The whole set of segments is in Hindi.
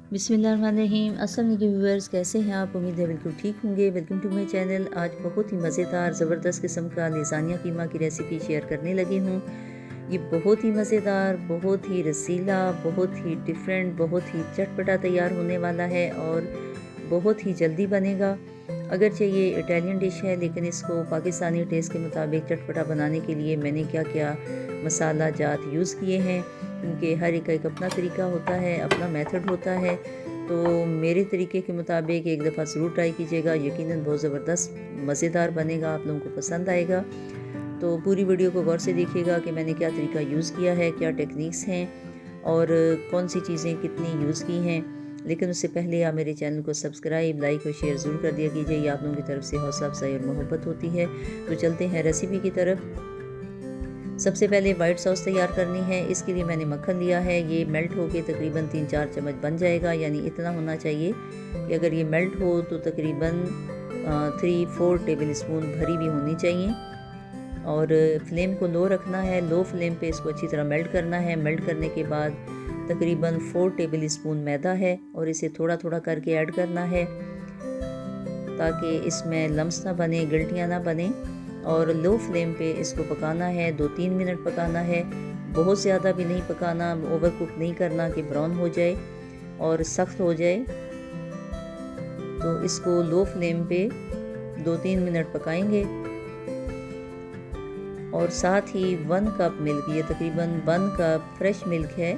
बिस्मिल्लाहिर्रहमानिर्रहीम। अस्सलाम वालेकुम व्यूअर्स, कैसे हैं आप? उम्मीद है बिल्कुल ठीक होंगे। Welcome to my channel. आज बहुत ही मज़ेदार ज़बरदस्त किस्म का लसानिया कीमा की रेसिपी शेयर करने लगी हूँ। ये बहुत ही मज़ेदार, बहुत ही रसीला, बहुत ही डिफरेंट, बहुत ही चटपटा तैयार होने वाला है और बहुत ही जल्दी बनेगा। अगरचे ये इटालियन डिश है लेकिन इसको पाकिस्तानी टेस्ट के मुताबिक चटपटा बनाने के लिए मैंने क्या क्या मसाला जात यूज़ किए हैं, क्योंकि हर एक का एक अपना तरीका होता है, अपना मेथड होता है। तो मेरे तरीके के मुताबिक एक दफ़ा ज़रूर ट्राई कीजिएगा, यकीनन बहुत ज़बरदस्त मज़ेदार बनेगा, आप लोगों को पसंद आएगा। तो पूरी वीडियो को गौर से देखिएगा कि मैंने क्या तरीका यूज़ किया है, क्या टेक्निक्स हैं और कौन सी चीज़ें कितनी यूज़ की हैं। लेकिन उससे पहले आप मेरे चैनल को सब्सक्राइब, लाइक और शेयर ज़रूर कर दिया कीजिए। ये आप लोगों की तरफ से हौसला अफजाई और मोहब्बत होती है। तो चलते हैं रेसिपी की तरफ। सबसे पहले वाइट सॉस तैयार करनी है। इसके लिए मैंने मक्खन लिया है, ये मेल्ट होके तकरीबन 3-4 चम्मच बन जाएगा, यानी इतना होना चाहिए कि अगर ये मेल्ट हो तो तकरीबन 3-4 टेबल स्पून भरी भी होनी चाहिए। और फ्लेम को लो रखना है, लो फ्लेम पे इसको अच्छी तरह मेल्ट करना है। मेल्ट करने के बाद तकरीबन 4 टेबल स्पून मैदा है और इसे थोड़ा थोड़ा करके ऐड करना है ताकि इसमें लम्स ना बने, गिल्टियाँ ना बने। और लो फ्लेम पे इसको पकाना है, 2-3 मिनट पकाना है। बहुत ज़्यादा भी नहीं पकाना, ओवर कुक नहीं करना कि ब्राउन हो जाए और सख्त हो जाए। तो इसको लो फ्लेम पे 2-3 मिनट पकाएंगे। और साथ ही 1 कप मिल्क, ये तकरीबन 1 कप फ्रेश मिल्क है,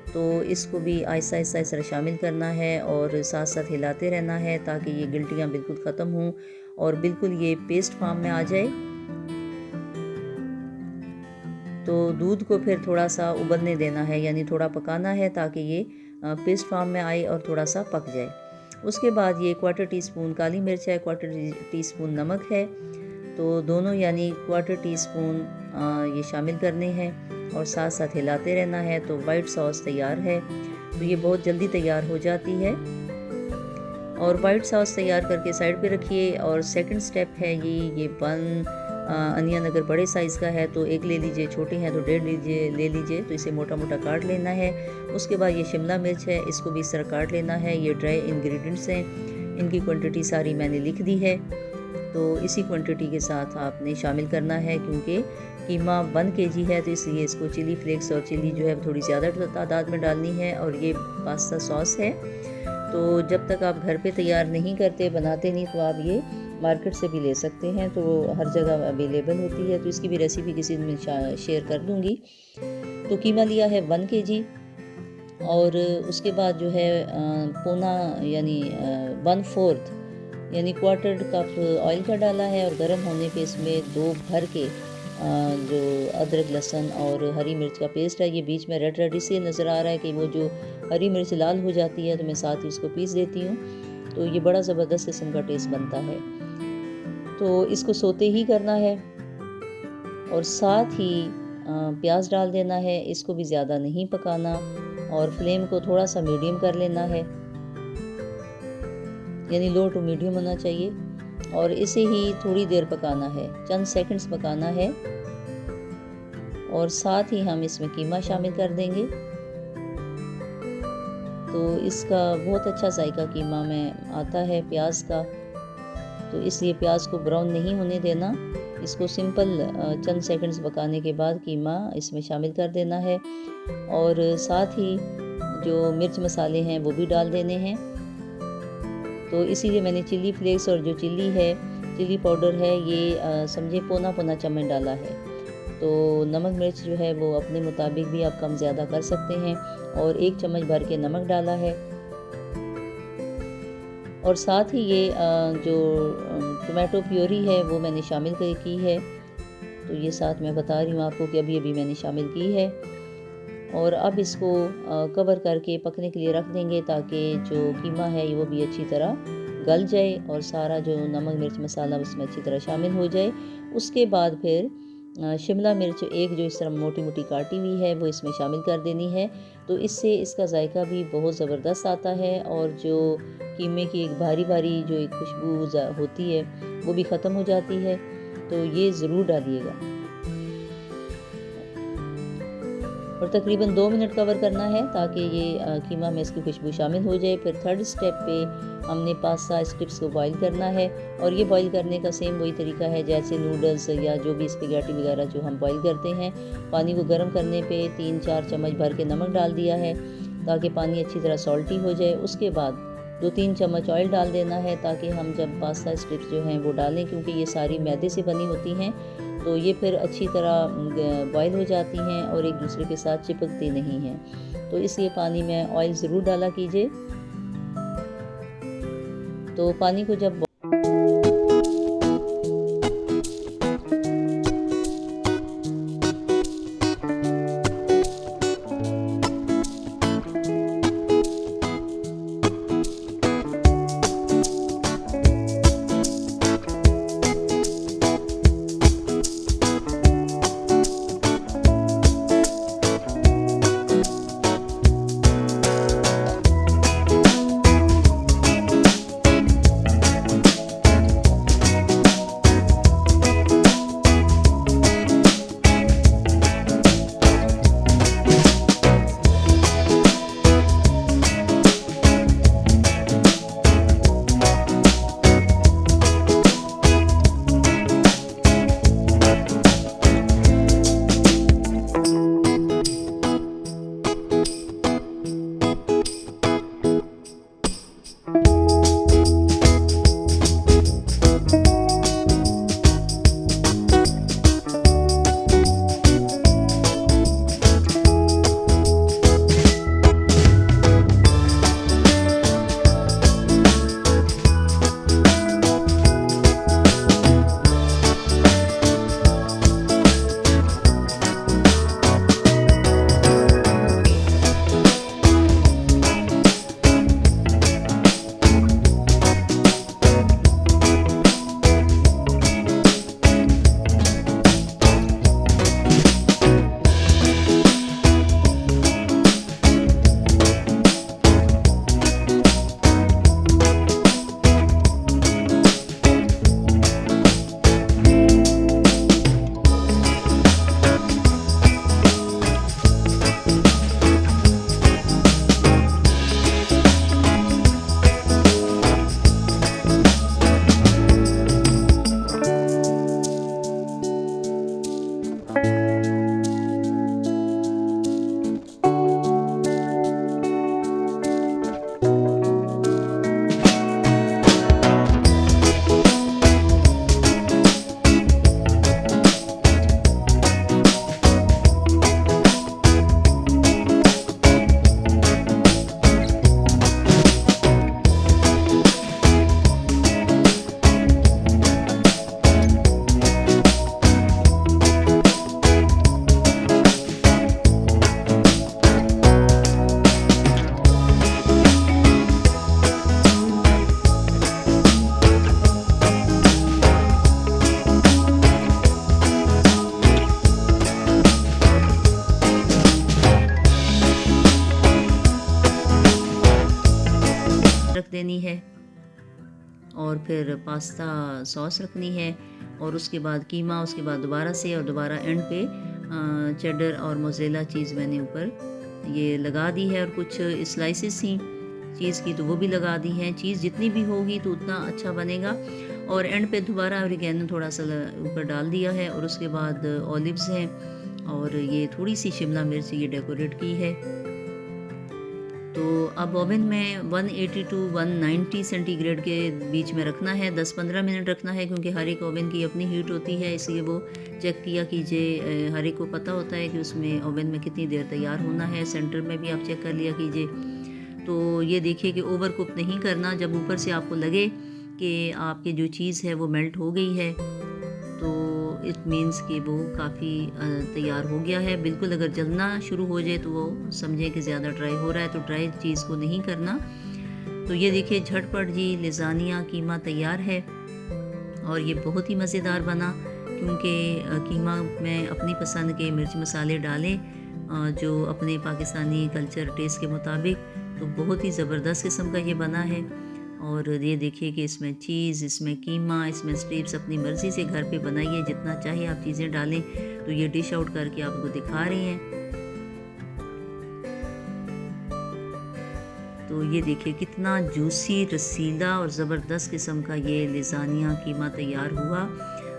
तो इसको भी आहिस्ता आहिस्ता शामिल करना है और साथ साथ हिलाते रहना है ताकि ये गिल्टियाँ बिल्कुल ख़त्म हों और बिल्कुल ये पेस्ट फॉर्म में आ जाए। तो दूध को फिर थोड़ा सा उबलने देना है, यानी थोड़ा पकाना है ताकि ये पेस्ट फॉर्म में आए और थोड़ा सा पक जाए। उसके बाद ये 1/4 टीस्पून काली मिर्च है, 1/4 टीस्पून नमक है, तो दोनों यानी 1/4 टीस्पून ये शामिल करने हैं और साथ साथ हिलाते रहना है। तो वाइट सॉस तैयार है। तो ये बहुत जल्दी तैयार हो जाती है। और वाइट सॉस तैयार करके साइड पे रखिए। और सेकंड स्टेप है ये 1 अनियन अगर बड़े साइज़ का है तो 1 ले लीजिए, छोटे हैं तो 1.5 ले लीजिए। तो इसे मोटा मोटा काट लेना है। उसके बाद ये शिमला मिर्च है, इसको भी इस तरह काट लेना है। ये ड्राई इंग्रेडिएंट्स हैं, इनकी क्वांटिटी सारी मैंने लिख दी है, तो इसी क्वांटिटी के साथ आपने शामिल करना है। क्योंकि कीमा 1 kg है तो इसलिए इसको चिली फ्लेक्स और चिली जो है थोड़ी ज़्यादा तादाद में डालनी है। और ये पास्ता सॉस है, तो जब तक आप घर पे तैयार नहीं करते, बनाते नहीं, तो आप ये मार्केट से भी ले सकते हैं, तो हर जगह अवेलेबल होती है। तो इसकी भी रेसिपी किसी दिन शेयर कर दूँगी। तो कीमा लिया है 1 kg और उसके बाद जो है पौना यानी 1/4 यानी 1/4 कप ऑयल का डाला है और गर्म होने पे इसमें 2 भर के जो अदरक, लहसुन और हरी मिर्च का पेस्ट है, ये बीच में रेड रेड इसलिए नज़र आ रहा है कि वो जो हरी मिर्च लाल हो जाती है तो मैं साथ ही उसको पीस देती हूँ, तो ये बड़ा ज़बरदस्त किस्म का टेस्ट बनता है। तो इसको सोते ही करना है और साथ ही प्याज डाल देना है। इसको भी ज़्यादा नहीं पकाना और फ्लेम को थोड़ा सा मीडियम कर लेना है, यानी लो टू मीडियम होना चाहिए। और इसे ही थोड़ी देर पकाना है, चंद सेकंड्स पकाना है। और साथ ही हम इसमें कीमा शामिल कर देंगे। तो इसका बहुत अच्छा जायका कीमा में आता है प्याज का, तो इसलिए प्याज को ब्राउन नहीं होने देना। इसको सिंपल चंद सेकंड्स पकाने के बाद कीमा इसमें शामिल कर देना है। और साथ ही जो मिर्च मसाले हैं वो भी डाल देने हैं। तो इसीलिए मैंने चिली फ्लेक्स और जो चिली है, चिली पाउडर है, ये समझे पौना चम्मच डाला है। तो नमक मिर्च जो है वो अपने मुताबिक भी आप कम ज़्यादा कर सकते हैं। और 1 चम्मच भर के नमक डाला है। और साथ ही ये जो टोमेटो प्योरी है वो मैंने शामिल की है। तो ये साथ मैं बता रही हूँ आपको कि अभी मैंने शामिल की है। और अब इसको कवर करके पकने के लिए रख देंगे ताकि जो कीमा है वो भी अच्छी तरह गल जाए और सारा जो नमक मिर्च मसाला उसमें अच्छी तरह शामिल हो जाए। उसके बाद फिर शिमला मिर्च एक जो इस तरह मोटी मोटी काटी हुई है वो इसमें शामिल कर देनी है। तो इससे इसका जायका भी बहुत ज़बरदस्त आता है और जो कीमे की एक भारी भारी जो एक खुशबू होती है वो भी ख़त्म हो जाती है। तो ये ज़रूर डालिएगा। और तकरीबन 2 मिनट कवर करना है ताकि ये कीमा में इसकी खुशबू शामिल हो जाए। फिर थर्ड स्टेप पे हमने पास्ता स्ट्रिप्स को बॉईल करना है, और ये बॉईल करने का सेम वही तरीका है जैसे नूडल्स या जो भी स्पैगेटी वगैरह जो हम बॉईल करते हैं। पानी को गर्म करने पे 3-4 चम्मच भर के नमक डाल दिया है ताकि पानी अच्छी तरह सॉल्टी हो जाए। उसके बाद 2-3 चम्मच ऑयल डाल देना है ताकि हम जब पास्ता स्ट्रिप्स जो हैं वो डालें, क्योंकि ये सारी मैदे से बनी होती हैं, तो ये फिर अच्छी तरह बॉईल हो जाती हैं और एक दूसरे के साथ चिपकती नहीं हैं। तो इसलिए पानी में ऑयल ज़रूर डाला कीजिए। तो पानी को जब रख देनी है और फिर पास्ता सॉस रखनी है और उसके बाद कीमा, उसके बाद दोबारा से और दोबारा एंड पे चेडर और मोज़रेला चीज़ मैंने ऊपर ये लगा दी है और कुछ स्लाइसेस थी चीज़ की तो वो भी लगा दी हैं। चीज़ जितनी भी होगी तो उतना अच्छा बनेगा। और एंड पे दोबारा ऑरिगेनो थोड़ा सा ऊपर डाल दिया है और उसके बाद ऑलिव्स हैं और ये थोड़ी सी शिमला मिर्च ये डेकोरेट की है। तो अब ओवन में 180 to 190 सेंटीग्रेड के बीच में रखना है, 10-15 मिनट रखना है क्योंकि हर एक ओवन की अपनी हीट होती है, इसलिए वो चेक किया कीजिए। हर एक को पता होता है कि उसमें ओवन में कितनी देर तैयार होना है। सेंटर में भी आप चेक कर लिया कीजिए। तो ये देखिए कि ओवर कुक नहीं करना। जब ऊपर से आपको लगे कि आपकी जो चीज़ है वो मेल्ट हो गई है तो इट मीन्स कि वो काफ़ी तैयार हो गया है। बिल्कुल अगर जलना शुरू हो जाए तो वो समझें कि ज़्यादा ड्राई हो रहा है, तो ड्राई चीज़ को नहीं करना। तो ये देखिए झटपट जी लज़ानिया कीमा तैयार है और ये बहुत ही मज़ेदार बना क्योंकि कीमा में अपनी पसंद के मिर्च मसाले डाले जो अपने पाकिस्तानी कल्चर टेस्ट के मुताबिक, तो बहुत ही ज़बरदस्त किस्म का ये बना है। और ये देखिए कि इसमें चीज़, इसमें कीमा, इसमें स्ट्रिप्स अपनी मर्ज़ी से घर पे बनाइए, जितना चाहे आप चीज़ें डालें। तो ये डिश आउट करके आपको दिखा रहे हैं। तो ये देखिए कितना जूसी, रसीला और ज़बरदस्त किस्म का ये लेज़ानिया कीमा तैयार हुआ।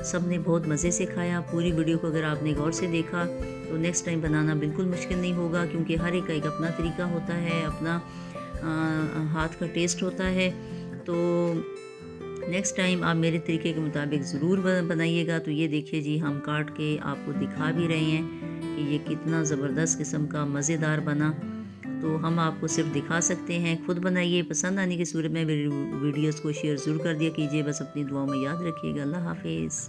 सब ने बहुत मज़े से खाया। पूरी वीडियो को अगर आपने गौर से देखा तो नेक्स्ट टाइम बनाना बिल्कुल मुश्किल नहीं होगा, क्योंकि हर एक का एक अपना तरीका होता है, अपना हाथ का टेस्ट होता है। तो नेक्स्ट टाइम आप मेरे तरीके के मुताबिक ज़रूर बनाइएगा। तो ये देखिए जी, हम काट के आपको दिखा भी रहे हैं कि ये कितना ज़बरदस्त किस्म का मज़ेदार बना। तो हम आपको सिर्फ दिखा सकते हैं, खुद बनाइए। पसंद आने की सूरत में मेरी वीडियोस को शेयर ज़रूर कर दिया कीजिए। बस अपनी दुआओं में याद रखिएगा। अल्लाह हाफिज़।